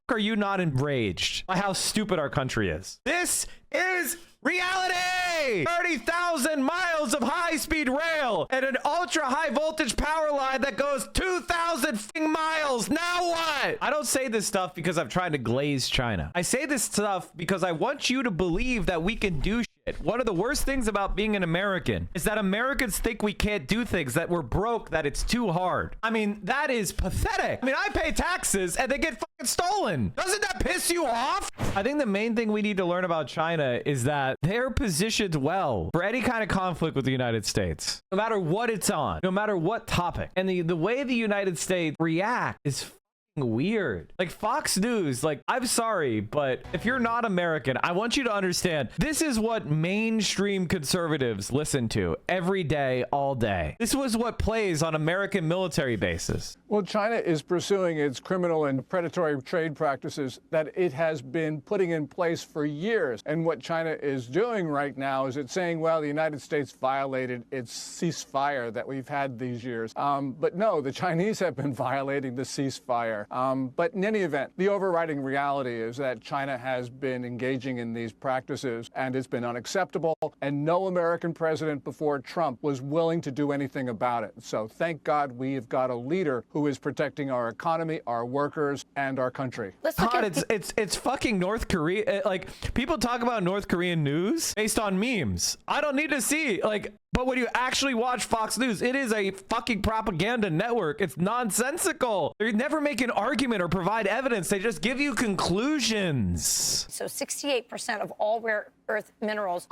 are you not enraged by how stupid our country is? This is reality! 30,000 miles of high-speed rail and an ultra-high voltage power line that goes 2,000 miles. Now what? I don't say this stuff because I'm trying to glaze China. I say this stuff because I want you to believe that we can do shit. One of the worst things about being an American is that Americans think we can't do things, that we're broke, that it's too hard. I mean, that is pathetic. I mean, I pay taxes and they get fucking stolen. Doesn't that piss you off? I think the main thing we need to learn about China is that they're positioned well for any kind of conflict with the United States, no matter what it's on, no matter what topic. And the way the United States react is weird. Like Fox News, like, I'm sorry, but if you're not American, I want you to understand this is what mainstream conservatives listen to every day, all day. This was what plays on American military bases. Well, China is pursuing its criminal and predatory trade practices that it has been putting in place for years. And what China is doing right now is it's saying, well, the United States violated its ceasefire that we've had these years. But no, the Chinese have been violating the ceasefire. But in any event, the overriding reality is that China has been engaging in these practices and it's been unacceptable. And no American president before Trump was willing to do anything about it. So thank God we have got a leader who is protecting our economy, our workers, and our country. It's fucking North Korea. Like, people talk about North Korean news based on memes. I don't need to see, like, but when you actually watch Fox News, it is a fucking propaganda network. It's nonsensical. They never make an argument or provide evidence. They just give you conclusions. So 68% of all rare earth minerals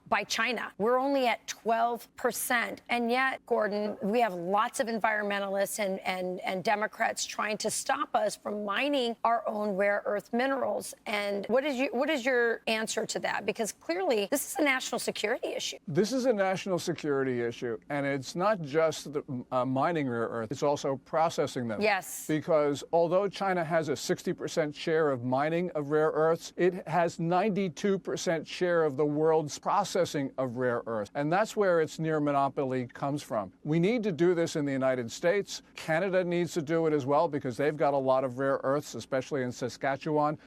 by China. We're only at 12%. And yet, Gordon, we have lots of environmentalists and Democrats trying to stop us from mining our own rare earth minerals. And what is your answer to that? Because clearly, this is a national security issue. This is a national security issue. And it's not just the, mining rare earth, it's also processing them. Yes. Because although China has a 60% share of mining of rare earths, it has 92% share of the world's processing of rare earths. And that's where its near monopoly comes from. We need to do this in the United States. Canada needs to do it as well because they've got a lot of rare earths, especially in Saskatchewan.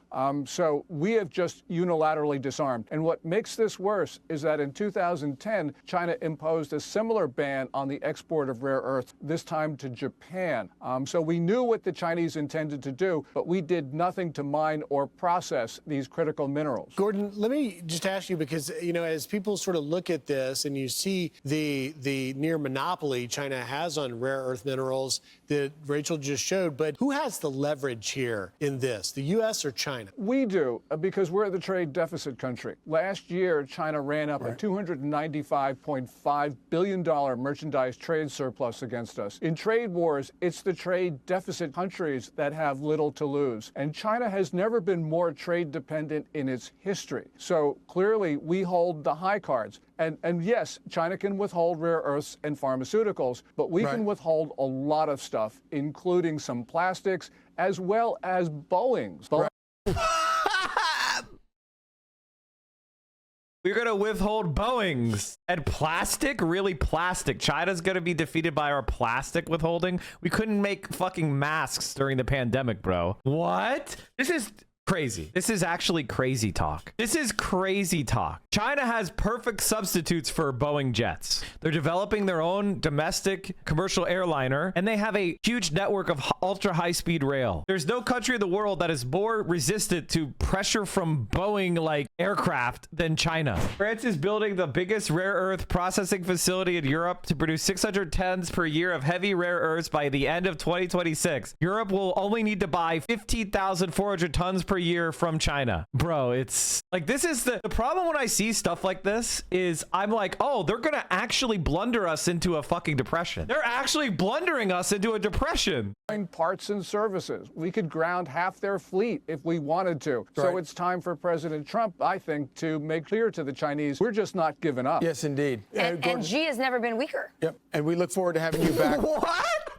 So we have just unilaterally disarmed. And what makes this worse is that in 2010, China imposed a similar ban on the export of rare earths, this time to Japan. So we knew what the Chinese intended to do, but we did nothing to mine or process these critical minerals. Gordon, let me just ask you, because, you know, as people sort of look at this and you see the near monopoly China has on rare earth minerals that Rachel just showed, but who has the leverage here in this, the U.S. or China? We do, because we're the trade deficit country. Last year, China ran up a $295.5 billion merchandise trade surplus against us. In trade wars, it's the trade deficit countries that have little to lose. And China has never been more trade dependent in its history. So clearly, we hold the high cards. And yes, China can withhold rare earths and pharmaceuticals, but we can withhold a lot of stuff, including some plastics, as well as Boeings. We're going to withhold Boeings and plastic? Really, plastic? China's going to be defeated by our plastic withholding? We couldn't make fucking masks during the pandemic, bro. What? This is crazy. This is actually crazy talk. This is crazy talk. China has perfect substitutes for Boeing jets. They're developing their own domestic commercial airliner, and they have a huge network of ultra high-speed rail. There's no country in the world that is more resistant to pressure from Boeing-like aircraft than China. France is building the biggest rare earth processing facility in Europe to produce 600 tons per year of heavy rare earths by the end of 2026. Europe will only need to buy 15,400 tons per year from China. Bro, it's like, this is the problem when I see stuff like this is I'm like, oh, they're gonna actually blunder us into a fucking depression. They're actually blundering us into a depression. Parts and services. We could ground half their fleet if we wanted to. Right. So it's time for President Trump, I think, to make clear to the Chinese, we're just not giving up. Yes, indeed. And Xi has never been weaker. Yep. And we look forward to having you back. What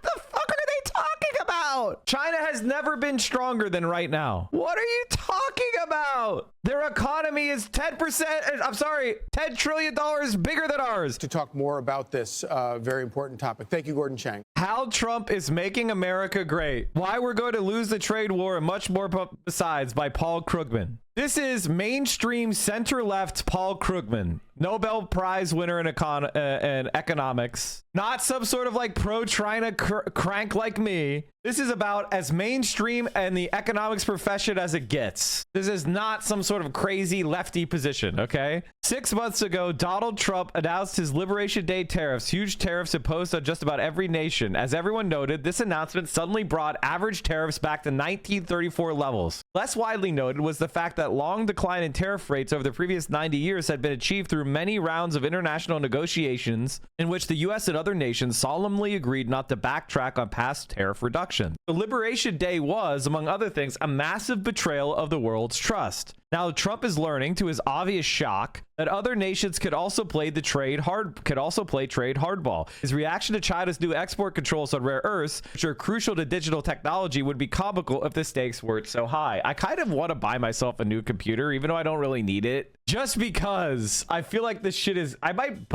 the fuck are they talking about? China has never been stronger than right now. What are you talking about? Their economy is 10%, I'm sorry, $10 trillion bigger than ours. To talk more about this very important topic. Thank you, Gordon Chang. How Trump is making America great. Why we're going to lose the trade war and much more besides by Paul Krugman. This is mainstream center-left Paul Krugman, Nobel Prize winner in economics. Not some sort of like pro-China crank like me. This is about as mainstream and the economics profession as it gets. This is not some sort of crazy lefty position, okay? 6 months ago, Donald Trump announced his Liberation Day tariffs, huge tariffs imposed on just about every nation. As everyone noted, this announcement suddenly brought average tariffs back to 1934 levels. Less widely noted was the fact that long decline in tariff rates over the previous 90 years had been achieved through many rounds of international negotiations in which the U.S. and other nations solemnly agreed not to backtrack on past tariff reduction. The Liberation Day was, among other things, a massive betrayal of the world's trust. Now, Trump is learning, to his obvious shock, that other nations could also play trade hardball. His reaction to China's new export controls on rare earths, which are crucial to digital technology, would be comical if the stakes weren't so high. I kind of want to buy myself a new computer, even though I don't really need it, just because I feel like this shit is. I might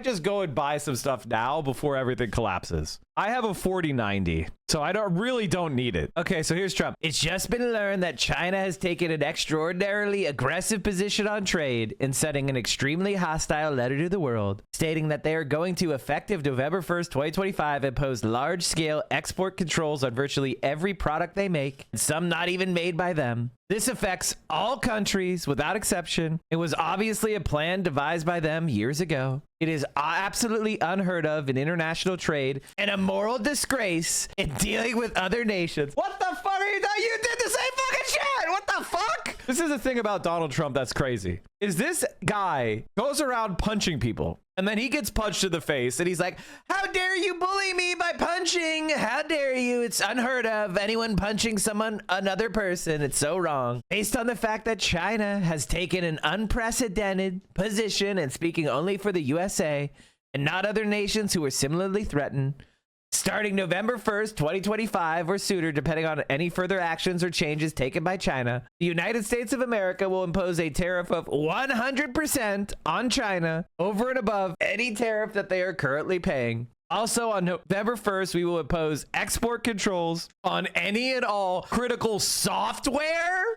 just go and buy some stuff now before everything collapses. I have a 4090, so I really don't need it. Okay, so here's Trump. It's just been learned that China has taken an extraordinarily aggressive position on trade in sending an extremely hostile letter to the world, stating that they are going to, effective November 1st, 2025, impose large-scale export controls on virtually every product they make, and some not even made by them. This affects all countries without exception. It was obviously a plan devised by them years ago. It is absolutely unheard of in international trade and a moral disgrace in dealing with other nations. What the fuck are you doing? You did the same fucking shit. What the fuck? This is the thing about Donald Trump that's crazy. Is this guy goes around punching people. And then he gets punched in the face and he's like, how dare you bully me by punching? How dare you? It's unheard of. Anyone punching another person. It's so wrong. Based on the fact that China has taken an unprecedented position and speaking only for the USA and not other nations who are similarly threatened. Starting November 1st, 2025 or sooner, depending on any further actions or changes taken by China, the United States of America will impose a tariff of 100% on China over and above any tariff that they are currently paying. Also, on November 1st, we will impose export controls on any and all critical software.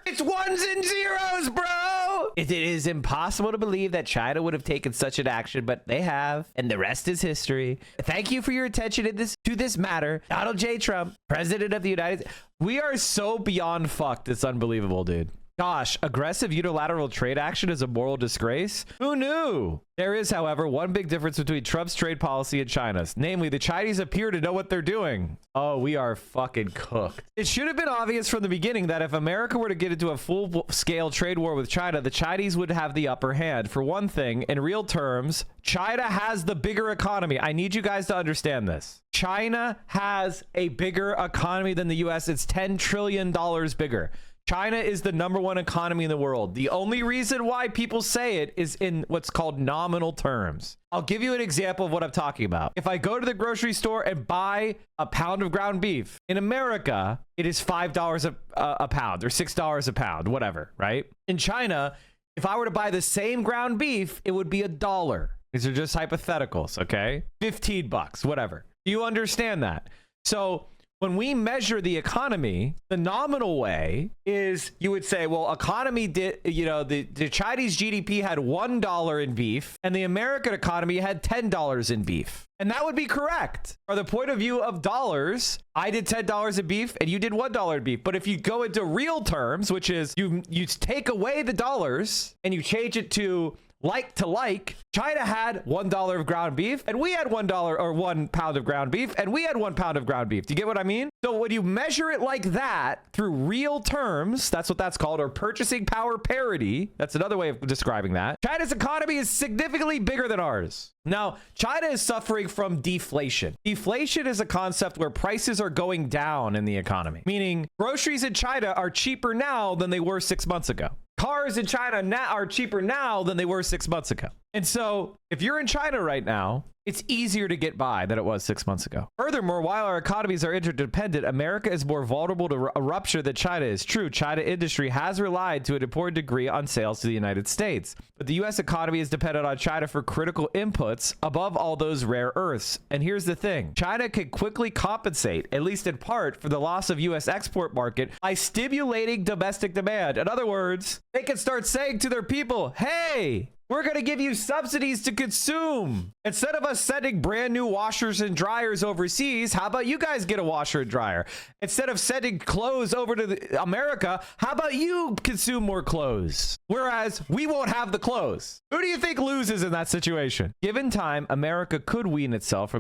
It's ones and zeros, bro. It is impossible to believe that China would have taken such an action, but they have, and the rest is history. Thank you for your attention to this matter. Donald J. Trump, President of the United States. We are so beyond fucked. It's unbelievable, dude. Gosh, aggressive unilateral trade action is a moral disgrace? Who knew? There is, however, one big difference between Trump's trade policy and China's. Namely, the Chinese appear to know what they're doing. Oh, we are fucking cooked. It should have been obvious from the beginning that if America were to get into a full-scale trade war with China, the Chinese would have the upper hand. For one thing, in real terms, China has the bigger economy. I need you guys to understand this. China has a bigger economy than the US. It's $10 trillion bigger. China is the #1 economy in the world. The only reason why people say it is in what's called nominal terms. I'll give you an example of what I'm talking about. If I go to the grocery store and buy a pound of ground beef, in America, it is $5 a pound or $6 a pound, whatever, right? In China, if I were to buy the same ground beef, it would be $1. These are just hypotheticals, okay? 15 bucks, whatever. Do you understand that? So when we measure the economy, the nominal way is you would say, well, economy did, the Chinese GDP had $1 in beef and the American economy had $10 in beef. And that would be correct. From the point of view of dollars, I did $10 in beef and you did $1 in beef. But if you go into real terms, which is you take away the dollars and you change it to like, China had $1 of ground beef and we had $1 or 1 pound of ground beef and we had 1 pound of ground beef. Do you get what I mean? So when you measure it like that through real terms, that's what that's called, or purchasing power parity. That's another way of describing that. China's economy is significantly bigger than ours. Now, China is suffering from deflation. Deflation is a concept where prices are going down in the economy, meaning groceries in China are cheaper now than they were 6 months ago. Cars in China now are cheaper now than they were 6 months ago. And so if you're in China right now, it's easier to get by than it was 6 months ago. Furthermore, while our economies are interdependent, America is more vulnerable to a rupture than China is. True, China industry has relied to an important degree on sales to the United States, but the U.S. economy is dependent on China for critical inputs, above all those rare earths. And here's the thing. China can quickly compensate, at least in part, for the loss of U.S. export market by stimulating domestic demand. In other words, they can start saying to their people, hey, we're going to give you subsidies to consume. Instead of us sending brand new washers and dryers overseas, how about you guys get a washer and dryer? Instead of sending clothes over to America, how about you consume more clothes? Whereas we won't have the clothes. Who do you think loses in that situation? Given time, America could wean itself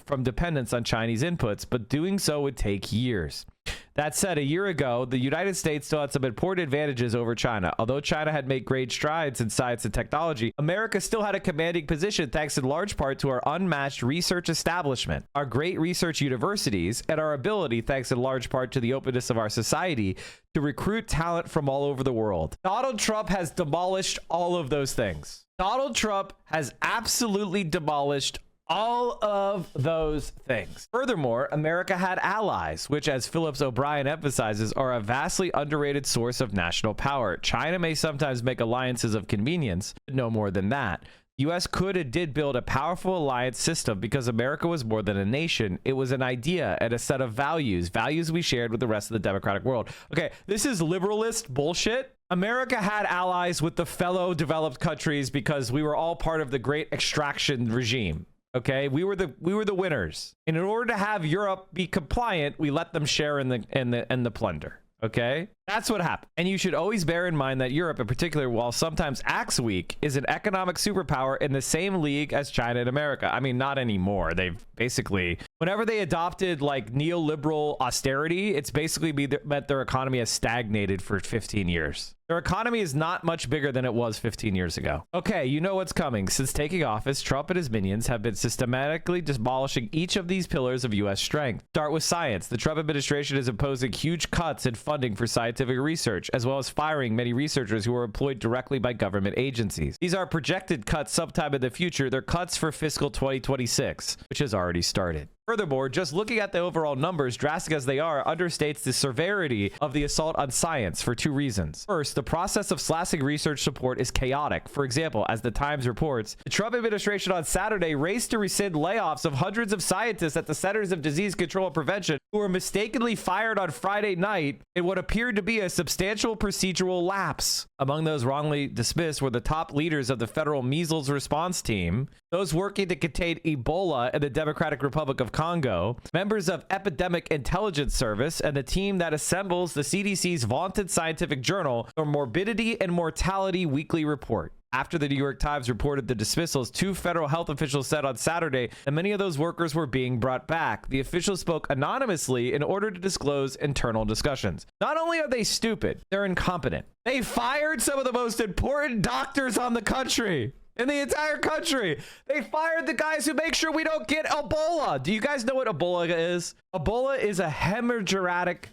from dependence on Chinese inputs, but doing so would take years. That said, a year ago, the United States still had some important advantages over China. Although China had made great strides in science and technology, America still had a commanding position thanks in large part to our unmatched research establishment, our great research universities, and our ability, thanks in large part to the openness of our society, to recruit talent from all over the world. Donald Trump has demolished all of those things. Donald Trump has absolutely demolished all of those things. Furthermore, America had allies, which, as Phillips O'Brien emphasizes, are a vastly underrated source of national power. China may sometimes make alliances of convenience, but no more than that. The U.S. could and did build a powerful alliance system because America was more than a nation. It was an idea and a set of values we shared with the rest of the democratic world. Okay, this is liberalist bullshit. America had allies with the fellow developed countries because we were all part of the great extraction regime. Okay, we were the winners. And in order to have Europe be compliant, we let them share in the plunder. Okay, that's what happened. And you should always bear in mind that Europe, in particular, while sometimes acts weak, is an economic superpower in the same league as China and America. I mean, not anymore. They've basically, whenever they adopted like neoliberal austerity, it's basically meant their economy has stagnated for 15 years. Their economy is not much bigger than it was 15 years ago. Okay, you know what's coming. Since taking office, Trump and his minions have been systematically demolishing each of these pillars of U.S. strength. Start with science. The Trump administration is imposing huge cuts in funding for scientific research, as well as firing many researchers who are employed directly by government agencies. These are projected cuts sometime in the future. They're cuts for fiscal 2026, which has already started. Furthermore, just looking at the overall numbers, drastic as they are, understates the severity of the assault on science for two reasons. First, the process of slashing research support is chaotic. For example, as the Times reports, the Trump administration on Saturday raced to rescind layoffs of hundreds of scientists at the Centers of Disease Control and Prevention who were mistakenly fired on Friday night in what appeared to be a substantial procedural lapse. Among those wrongly dismissed were the top leaders of the federal measles response team, those working to contain Ebola in the Democratic Republic of Congo, members of Epidemic Intelligence Service, and the team that assembles the CDC's vaunted scientific journal, the Morbidity and Mortality Weekly Report. After the New York Times reported the dismissals, two federal health officials said on Saturday that many of those workers were being brought back. The officials spoke anonymously in order to disclose internal discussions. Not only are they stupid, they're incompetent. They fired some of the most important doctors on the country. In the entire country. They fired the guys who make sure we don't get Ebola. Do you guys know what Ebola is? Ebola is a hemorrhagic,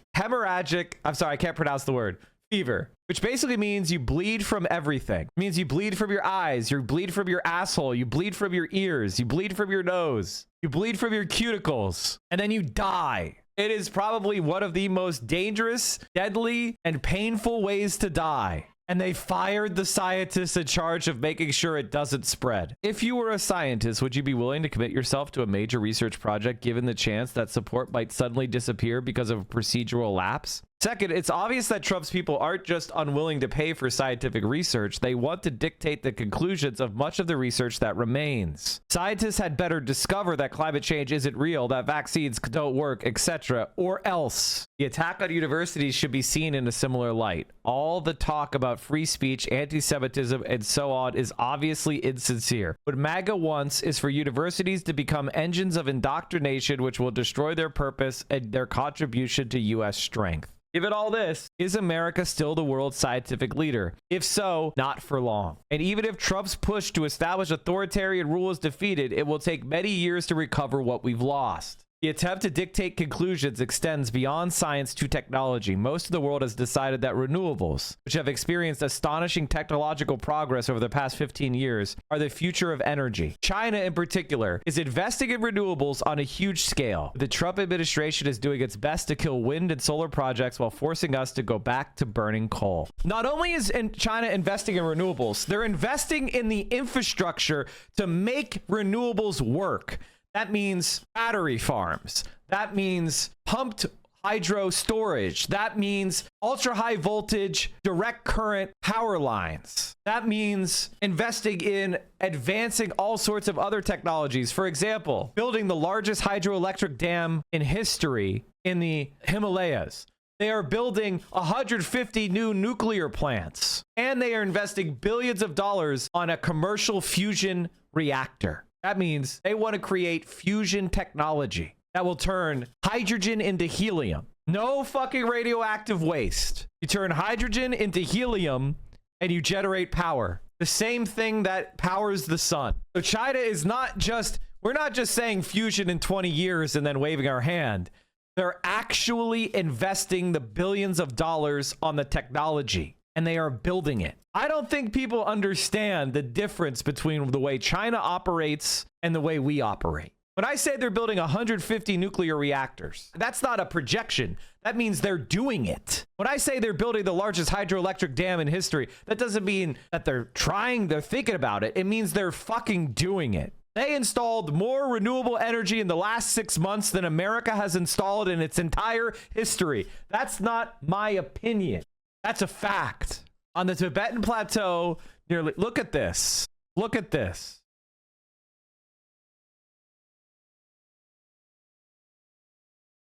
I'm sorry, I can't pronounce the word, fever, which basically means you bleed from everything. It means you bleed from your eyes, you bleed from your asshole, you bleed from your ears, you bleed from your nose, you bleed from your cuticles, and then you die. It is probably one of the most dangerous, deadly, and painful ways to die. And they fired the scientists in charge of making sure it doesn't spread. If you were a scientist, would you be willing to commit yourself to a major research project given the chance that support might suddenly disappear because of a procedural lapse? Second, it's obvious that Trump's people aren't just unwilling to pay for scientific research. They want to dictate the conclusions of much of the research that remains. Scientists had better discover that climate change isn't real, that vaccines don't work, etc., or else. The attack on universities should be seen in a similar light. All the talk about free speech, anti-Semitism, and so on is obviously insincere. What MAGA wants is for universities to become engines of indoctrination which will destroy their purpose and their contribution to U.S. strength. Given all this, is America still the world's scientific leader? If so, not for long. And even if Trump's push to establish authoritarian rule is defeated, it will take many years to recover what we've lost. The attempt to dictate conclusions extends beyond science to technology. Most of the world has decided that renewables, which have experienced astonishing technological progress over the past 15 years, are the future of energy. China, in particular, is investing in renewables on a huge scale. The Trump administration is doing its best to kill wind and solar projects while forcing us to go back to burning coal. Not only is China investing in renewables, they're investing in the infrastructure to make renewables work. That means battery farms. That means pumped hydro storage. That means ultra high voltage direct current power lines. That means investing in advancing all sorts of other technologies. For example, building the largest hydroelectric dam in history in the Himalayas. They are building 150 new nuclear plants, and they are investing billions of dollars on a commercial fusion reactor. That means they want to create fusion technology that will turn hydrogen into helium. No fucking radioactive waste. You turn hydrogen into helium and you generate power. The same thing that powers the sun. So China is not just, we're not just saying fusion in 20 years and then waving our hand. They're actually investing the billions of dollars on the technology, and they are building it. I don't think people understand the difference between the way China operates and the way we operate. When I say they're building 150 nuclear reactors, that's not a projection. That means they're doing it. When I say they're building the largest hydroelectric dam in history, that doesn't mean that they're thinking about it. It means they're fucking doing it. They installed more renewable energy in the last 6 months than America has installed in its entire history. That's not my opinion. That's a fact. On the Tibetan Plateau, nearly, look at this. Look at this.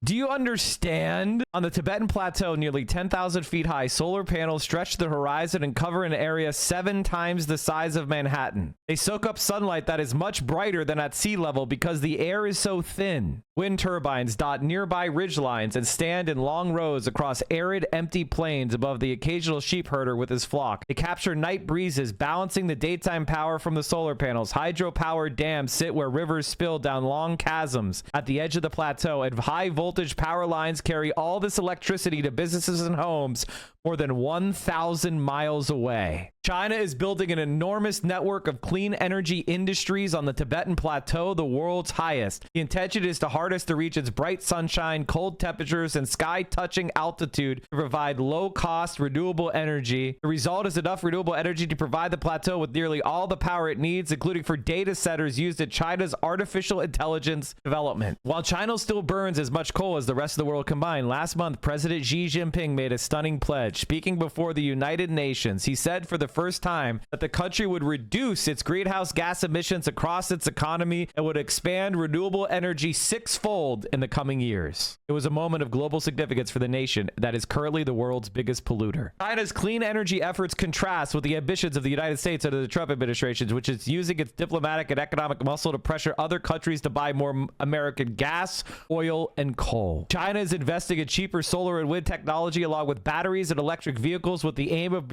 Do you understand? On the Tibetan Plateau, nearly 10,000 feet high, solar panels stretch the horizon and cover an area 7 times the size of Manhattan. They soak up sunlight that is much brighter than at sea level because the air is so thin. Wind turbines dot nearby ridgelines and stand in long rows across arid, empty plains above the occasional sheep herder with his flock. They capture night breezes, balancing the daytime power from the solar panels. Hydro-powered dams sit where rivers spill down long chasms at the edge of the plateau, and high voltage power lines carry all this electricity to businesses and homes more than 1,000 miles away. China is building an enormous network of clean energy industries on the Tibetan Plateau, the world's highest. The intention is to harness the region's bright sunshine, cold temperatures, and sky-touching altitude to provide low-cost renewable energy. The result is enough renewable energy to provide the plateau with nearly all the power it needs, including for data centers used in China's artificial intelligence development. While China still burns as much coal as the rest of the world combined, last month, President Xi Jinping made a stunning pledge. Speaking before the United Nations, he said for the first time that the country would reduce its greenhouse gas emissions across its economy and would expand renewable energy 6-fold in the coming years. It was a moment of global significance for the nation that is currently the world's biggest polluter. China's clean energy efforts contrast with the ambitions of the United States under the Trump administration, which is using its diplomatic and economic muscle to pressure other countries to buy more American gas, oil, and coal. China is investing in cheaper solar and wind technology along with batteries and electric vehicles with the aim of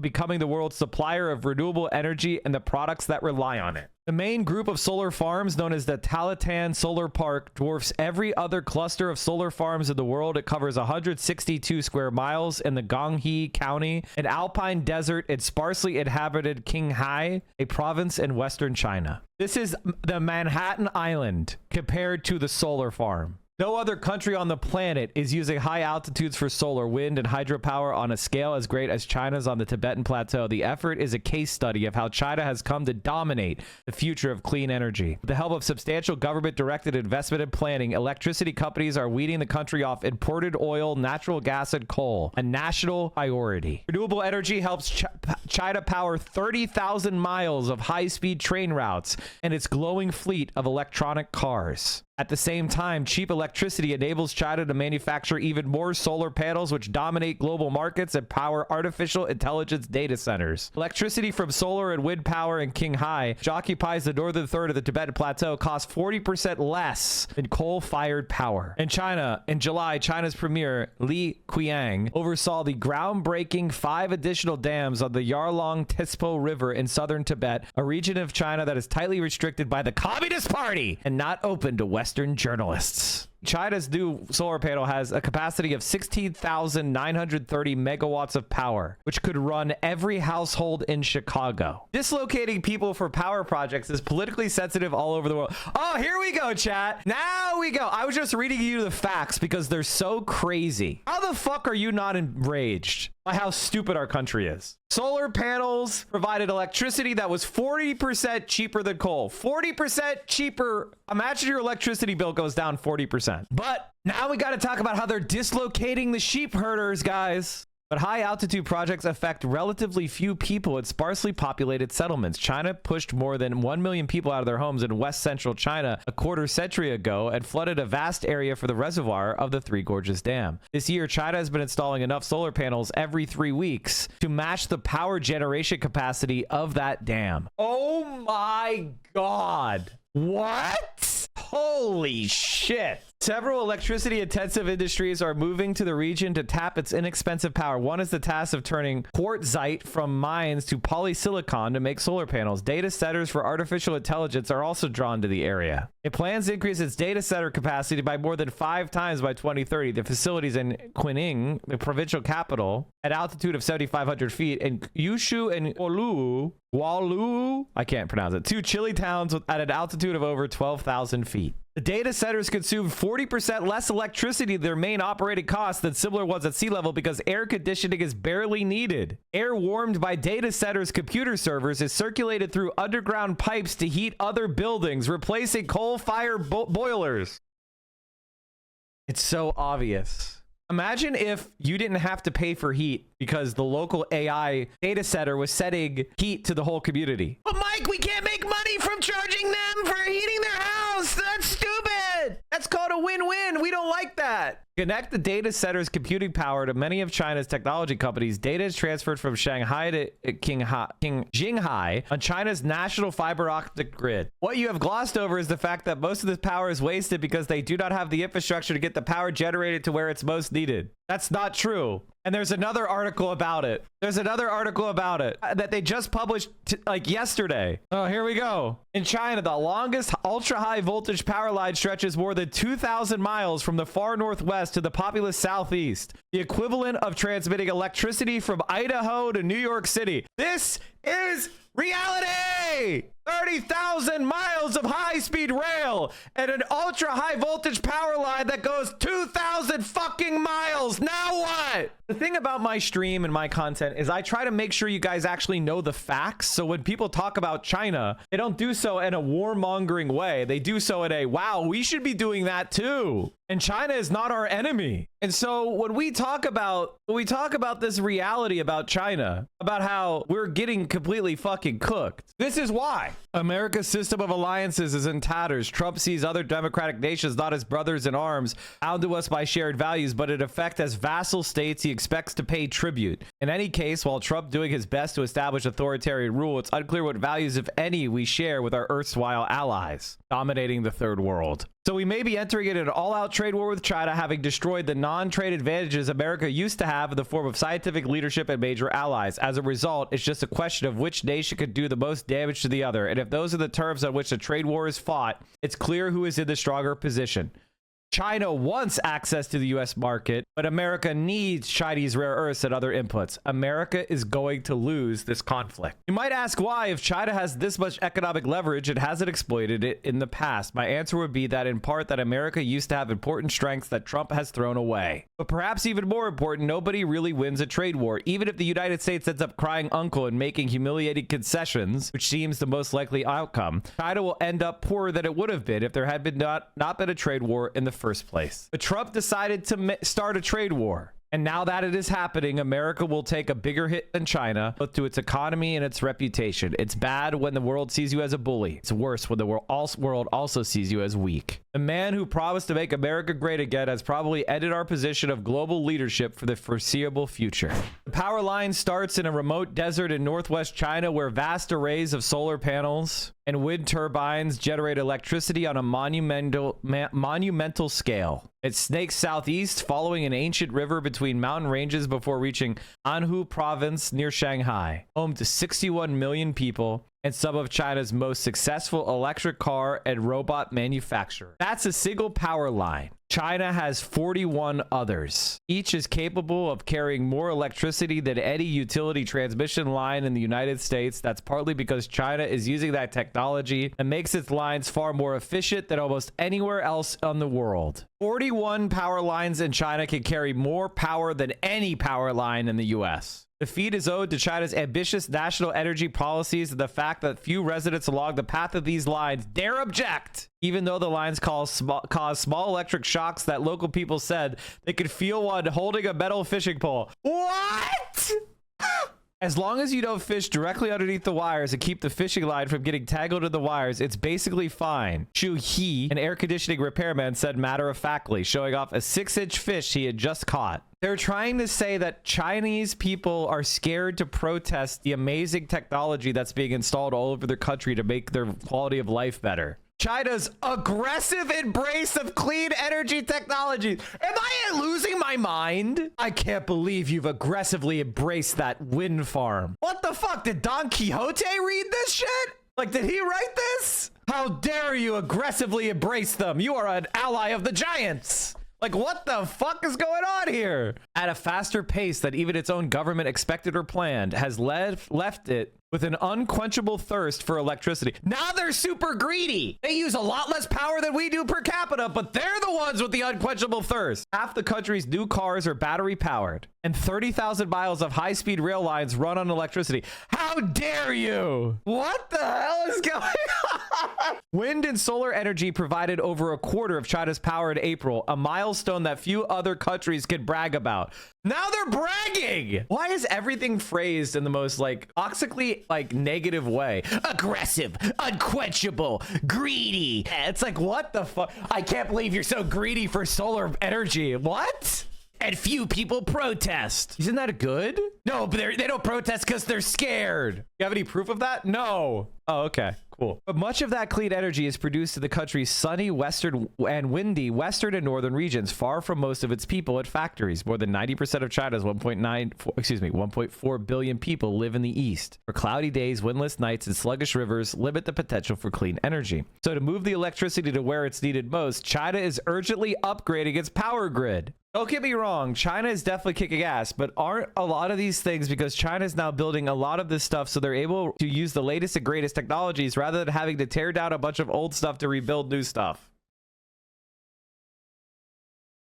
becoming the world's supplier of renewable energy and the products that rely on it. The main group of solar farms, known as the Talatan Solar Park, dwarfs every other cluster of solar farms in the world. It covers 162 square miles in the Ganghe County, an alpine desert in sparsely inhabited Qinghai, a province in western China. This is the Manhattan Island compared to the solar farm. No other country on the planet is using high altitudes for solar, wind, and hydropower on a scale as great as China's on the Tibetan Plateau. The effort is a case study of how China has come to dominate the future of clean energy. With the help of substantial government-directed investment and planning, electricity companies are weaning the country off imported oil, natural gas, and coal, a national priority. Renewable energy helps China power 30,000 miles of high-speed train routes and its glowing fleet of electronic cars. At the same time, cheap electricity enables China to manufacture even more solar panels, which dominate global markets and power artificial intelligence data centers. Electricity from solar and wind power in Qinghai, which occupies the northern third of the Tibetan Plateau, costs 40% less than coal-fired power. In China, in July, China's premier Li Qiang oversaw the groundbreaking 5 additional dams on the Yarlong Tispo River in southern Tibet, a region of China that is tightly restricted by the Communist Party and not open to Western Western journalists. China's new solar panel has a capacity of 16,930 megawatts of power, which could run every household in Chicago. Dislocating people for power projects is politically sensitive all over the world. Oh, here we go, chat. Now we go. I was just reading you the facts because they're so crazy. How the fuck are you not enraged by how stupid our country is? Solar panels provided electricity that was 40% cheaper than coal. 40% cheaper. Imagine your electricity bill goes down 40%. But now we got to talk about how they're dislocating the sheep herders, guys. But high altitude projects affect relatively few people in sparsely populated settlements. China pushed more than 1 million people out of their homes in west central China a quarter century ago and flooded a vast area for the reservoir of the Three Gorges Dam. This year, China has been installing enough solar panels every 3 weeks to match the power generation capacity of that dam. Oh my God. What? Holy shit. Several electricity-intensive industries are moving to the region to tap its inexpensive power. One is the task of turning quartzite from mines to polysilicon to make solar panels. Data centers for artificial intelligence are also drawn to the area. It plans to increase its data center capacity by more than 5 times by 2030. The facilities in Quining, the provincial capital, at altitude of 7,500 feet, and Yushu and Walu, I can't pronounce it, 2 chilly towns at an altitude of over 12,000 feet. The data centers consume 40% less electricity than their main operating costs than similar ones at sea level because air conditioning is barely needed. Air warmed by data centers' computer servers is circulated through underground pipes to heat other buildings, replacing coal-fired boilers. It's so obvious. Imagine if you didn't have to pay for heat because the local AI data center was setting heat to the whole community. But Mike, we can't make money from charging them for heating their house. That's stupid. That's called a win-win. We don't like that. Connect the data center's computing power to many of China's technology companies. Data is transferred from Shanghai to Jinghai on China's national fiber optic grid. What you have glossed over is the fact that most of this power is wasted because they do not have the infrastructure to get the power generated to where it's most needed. That's not true. And there's another article about it. That they just published like yesterday. Oh, here we go. In China, the longest ultra high voltage power line stretches more than 2,000 miles from the far northwest to the populous southeast, the equivalent of transmitting electricity from Idaho to New York City. This is reality. 30,000 miles of high-speed rail and an ultra-high voltage power line that goes 2,000 fucking miles. Now what? The thing about my stream and my content is I try to make sure you guys actually know the facts. So when people talk about China, they don't do so in a warmongering way. They do so in a, wow, we should be doing that too. And China is not our enemy. And so when we talk about this reality about China, about how we're getting completely fucking cooked, this is why. America's system of alliances is in tatters. Trump sees other democratic nations not as brothers in arms, bound to us by shared values, but in effect as vassal states he expects to pay tribute. In any case, while Trump doing his best to establish authoritarian rule, it's unclear what values, if any, we share with our erstwhile allies, dominating the third world. So we may be entering into an all-out trade war with China, having destroyed the non-trade advantages America used to have in the form of scientific leadership and major allies. As a result, it's just a question of which nation could do the most damage to the other. And if those are the terms on which the trade war is fought, it's clear who is in the stronger position. China wants access to the U.S. market, but America needs Chinese rare earths and other inputs. America is going to lose this conflict. You might ask why, if China has this much economic leverage, it hasn't exploited it in the past. My answer would be that in part that America used to have important strengths that Trump has thrown away. But perhaps even more important, nobody really wins a trade war. Even if the United States ends up crying uncle and making humiliating concessions, which seems the most likely outcome, China will end up poorer than it would have been if there had been not been a trade war in the first place. But Trump decided to start a trade war. And now that it is happening, America will take a bigger hit than China, both to its economy and its reputation. It's bad when the world sees you as a bully. It's worse when the world also sees you as weak. The man who promised to make America great again has probably ended our position of global leadership for the foreseeable future. The power line starts in a remote desert in northwest China where vast arrays of solar panels and wind turbines generate electricity on a monumental scale. It snakes southeast, following an ancient river between mountain ranges before reaching Anhui province near Shanghai, home to 61 million people and some of China's most successful electric car and robot manufacturer. That's a single power line. China has 41 others. Each is capable of carrying more electricity than any utility transmission line in the United States. That's partly because China is using that technology and makes its lines far more efficient than almost anywhere else in the world. 41 power lines in China can carry more power than any power line in the US. The feat is owed to China's ambitious national energy policies and the fact that few residents along the path of these lines dare object, even though the lines cause small electric shocks that local people said they could feel one holding a metal fishing pole. What? As long as you don't fish directly underneath the wires and keep the fishing line from getting tangled in the wires, it's basically fine. Chu He, an air conditioning repairman, said matter-of-factly, showing off a 6-inch fish he had just caught. They're trying to say that Chinese people are scared to protest the amazing technology that's being installed all over their country to make their quality of life better. China's aggressive embrace of clean energy technologies. Am I losing my mind? I can't believe you've aggressively embraced that wind farm. What the fuck? Did Don Quixote read this shit? Like, did he write this? How dare you aggressively embrace them? You are an ally of the giants. Like, what the fuck is going on here? At a faster pace than even its own government expected or planned, has left it with an unquenchable thirst for electricity. Now they're super greedy. They use a lot less power than we do per capita, but they're the ones with the unquenchable thirst. Half the country's new cars are battery powered, and 30,000 miles of high-speed rail lines run on electricity. How dare you? What the hell is going on? Wind and solar energy provided over a quarter of China's power in April, a milestone that few other countries can brag about. Now they're bragging. Why is everything phrased in the most toxically negative way? Aggressive, unquenchable, greedy. It's like, what the fuck? I can't believe you're so greedy for solar energy. What? And few people protest. Isn't that good? No, but they don't protest because they're scared. You have any proof of that? No. Oh, okay. Cool. But much of that clean energy is produced in the country's sunny western and windy western and northern regions, far from most of its people at factories. More than 90% of China's 1.4 billion people live in the east, where cloudy days, windless nights, and sluggish rivers limit the potential for clean energy. So to move the electricity to where it's needed most, China is urgently upgrading its power grid. Don't get me wrong, China is definitely kicking ass, but aren't a lot of these things because China is now building a lot of this stuff so they're able to use the latest and greatest technologies rather than having to tear down a bunch of old stuff to rebuild new stuff.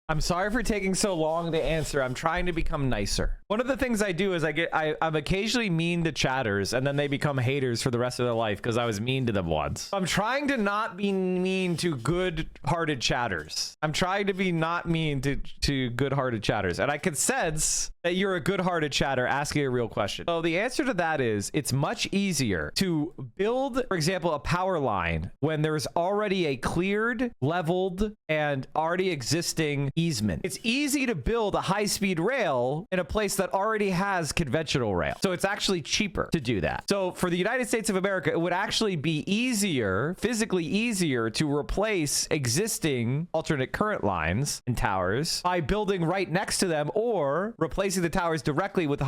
I'm sorry for taking so long to answer. I'm trying to become nicer. One of the things I do is I'm occasionally mean to chatters and then they become haters for the rest of their life because I was mean to them once. I'm trying to not be mean to good-hearted chatters. I'm trying to be not mean to good-hearted chatters. And I can sense that you're a good-hearted chatter asking a real question. So the answer to that is it's much easier to build, for example, a power line when there's already a cleared, leveled, and already existing easement. It's easy to build a high-speed rail in a place that already has conventional rail. So it's actually cheaper to do that. So for the United States of America, it would actually be easier, physically easier, to replace existing alternate current lines and towers by building right next to them or replacing the towers directly with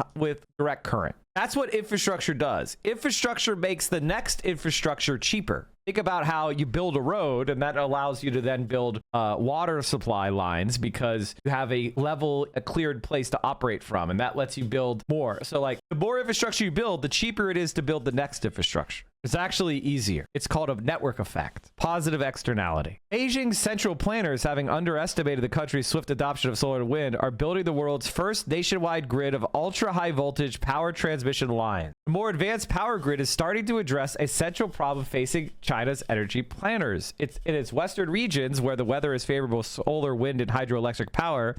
direct current. That's what infrastructure does. Infrastructure makes the next infrastructure cheaper. Think about how you build a road and that allows you to then build water supply lines because you have a cleared place to operate from, and that lets you build more. So the more infrastructure you build, the cheaper it is to build the next infrastructure. It's actually easier. It's called a network effect. Positive externality. Beijing's central planners, having underestimated the country's swift adoption of solar and wind, are building the world's first nationwide grid of ultra-high voltage power transmission lines. The more advanced power grid is starting to address a central problem facing China's energy planners. It's in its western regions where the weather is favorable to solar, wind, and hydroelectric power.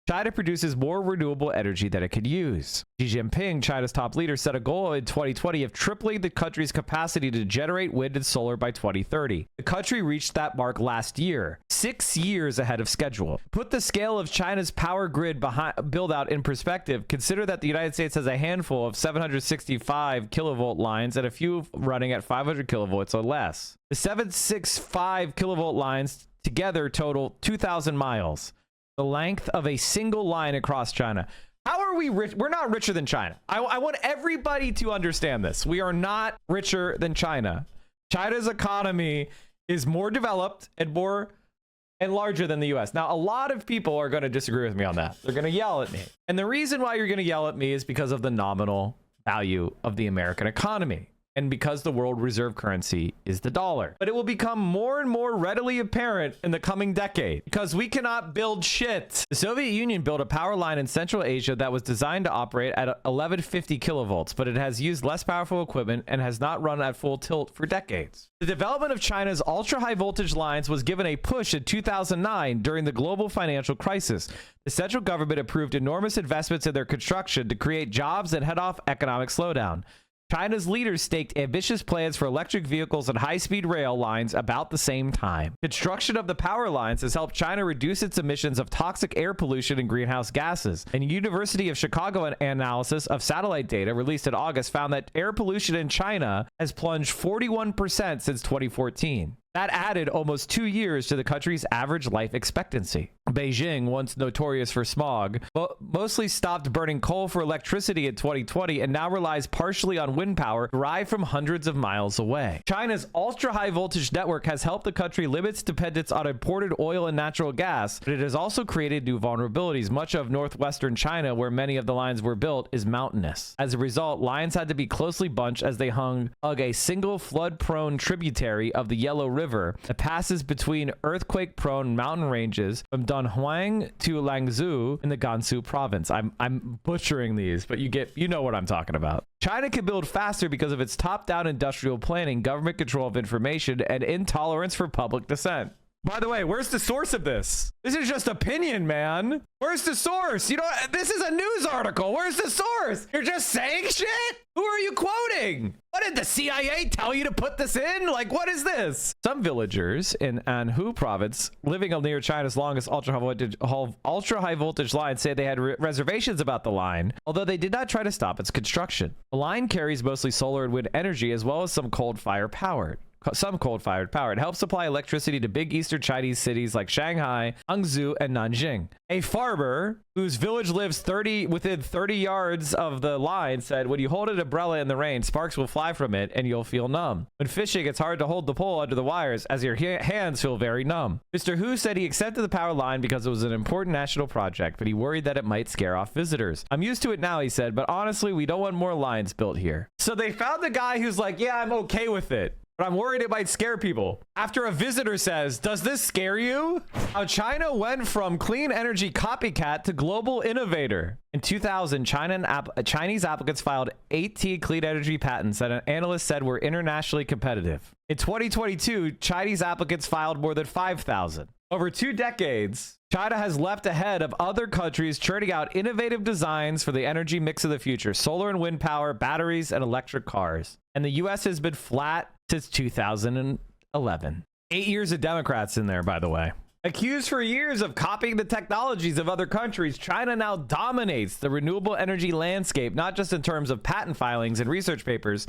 China produces more renewable energy than it could use. Xi Jinping, China's top leader, set a goal in 2020 of tripling the country's capacity to generate wind and solar by 2030. The country reached that mark last year, 6 years ahead of schedule. Put the scale of China's power grid build-out in perspective. Consider that the United States has a handful of 765 kilovolt lines and a few running at 500 kilovolts or less. The 765 kilovolt lines together total 2,000 miles. The length of a single line across China. How are we rich? We're not richer than China. I want everybody to understand this. We are not richer than China. China's economy is more developed and larger than the US. Now, a lot of people are going to disagree with me on that. They're going to yell at me. And the reason why you're going to yell at me is because of the nominal value of the American economy. And because the world reserve currency is the dollar. But it will become more and more readily apparent in the coming decade because we cannot build shit. The Soviet Union built a power line in Central Asia that was designed to operate at 1150 kilovolts, but it has used less powerful equipment and has not run at full tilt for decades. The development of China's ultra-high voltage lines was given a push in 2009 during the global financial crisis. The central government approved enormous investments in their construction to create jobs and head off economic slowdown. China's leaders staked ambitious plans for electric vehicles and high-speed rail lines about the same time. Construction of the power lines has helped China reduce its emissions of toxic air pollution and greenhouse gases. A University of Chicago analysis of satellite data released in August found that air pollution in China has plunged 41% since 2014. That added almost 2 years to the country's average life expectancy. Beijing, once notorious for smog, mostly stopped burning coal for electricity in 2020 and now relies partially on wind power derived from hundreds of miles away. China's ultra-high voltage network has helped the country limit its dependence on imported oil and natural gas, but it has also created new vulnerabilities. Much of northwestern China, where many of the lines were built, is mountainous. As a result, lines had to be closely bunched as they hug a single flood-prone tributary of the Yellow River that passes between earthquake-prone mountain ranges from Dunhuang to Langzhou in the Gansu province. I'm butchering these, but you know what I'm talking about. China can build faster because of its top-down industrial planning, government control of information, and intolerance for public dissent. By the way, where's the source of this? This is just opinion, man. Where's the source? This is a news article. Where's the source? You're just saying shit? Who are you quoting? What did the CIA tell you to put this in? Like, what is this? Some villagers in Anhui province living near China's longest ultra-high voltage line say they had reservations about the line, although they did not try to stop its construction. The line carries mostly solar and wind energy as well as some coal-fired power. It helps supply electricity to big eastern Chinese cities like Shanghai, Hangzhou, and Nanjing. A farmer whose village lives within 30 yards of the line said, when you hold an umbrella in the rain, sparks will fly from it and you'll feel numb. When fishing, it's hard to hold the pole under the wires as your hands feel very numb. Mr. Hu said he accepted the power line because it was an important national project, but he worried that it might scare off visitors. I'm used to it now, he said, but honestly, we don't want more lines built here. So they found a guy who's like, yeah, I'm okay with it, but I'm worried it might scare people. After a visitor says, does this scare you? How China went from clean energy copycat to global innovator. In 2000, Chinese applicants filed 18 clean energy patents that an analyst said were internationally competitive. In 2022, Chinese applicants filed more than 5,000. Over 2 decades, China has leapt ahead of other countries, churning out innovative designs for the energy mix of the future: solar and wind power, batteries, and electric cars. And the U.S. has been flat since 2011. 8 years of Democrats in there, by the way. Accused for years of copying the technologies of other countries, China now dominates the renewable energy landscape, not just in terms of patent filings and research papers,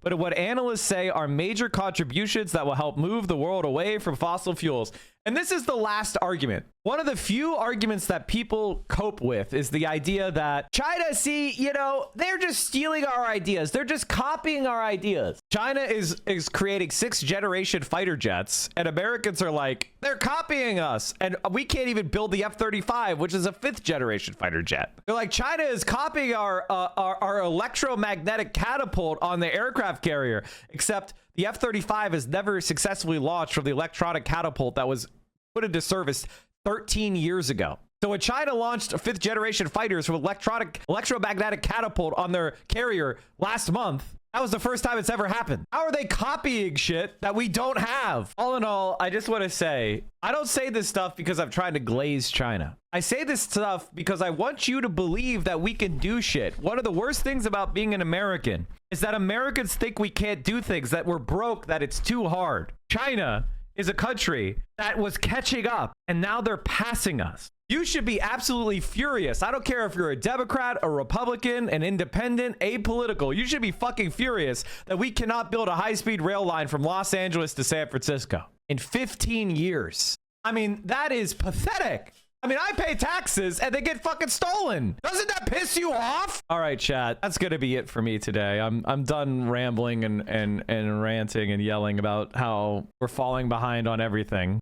but what analysts say are major contributions that will help move the world away from fossil fuels. And this is the last argument. One of the few arguments that people cope with is the idea that China, they're just stealing our ideas. They're just copying our ideas. China is creating 6th-generation fighter jets, and Americans are like, they're copying us. And we can't even build the F-35, which is a 5th-generation fighter jet. They're like, China is copying our electromagnetic catapult on the aircraft carrier, except the F-35 has never successfully launched from the electronic catapult that was put into service 13 years ago. So when China launched 5th-generation fighters with electromagnetic catapult on their carrier last month, that was the first time it's ever happened. How are they copying shit that we don't have? All in all, I just want to say, I don't say this stuff because I'm trying to glaze China. I say this stuff because I want you to believe that we can do shit. One of the worst things about being an American is that Americans think we can't do things, that we're broke, that it's too hard. China is a country that was catching up, and now they're passing us. You should be absolutely furious. I don't care if you're a Democrat, a Republican, an independent, apolitical. You should be fucking furious that we cannot build a high-speed rail line from Los Angeles to San Francisco in 15 years. I mean, that is pathetic. I mean, I pay taxes and they get fucking stolen. Doesn't that piss you off? All right, chat. That's gonna be it for me today. I'm done rambling and ranting and yelling about how we're falling behind on everything.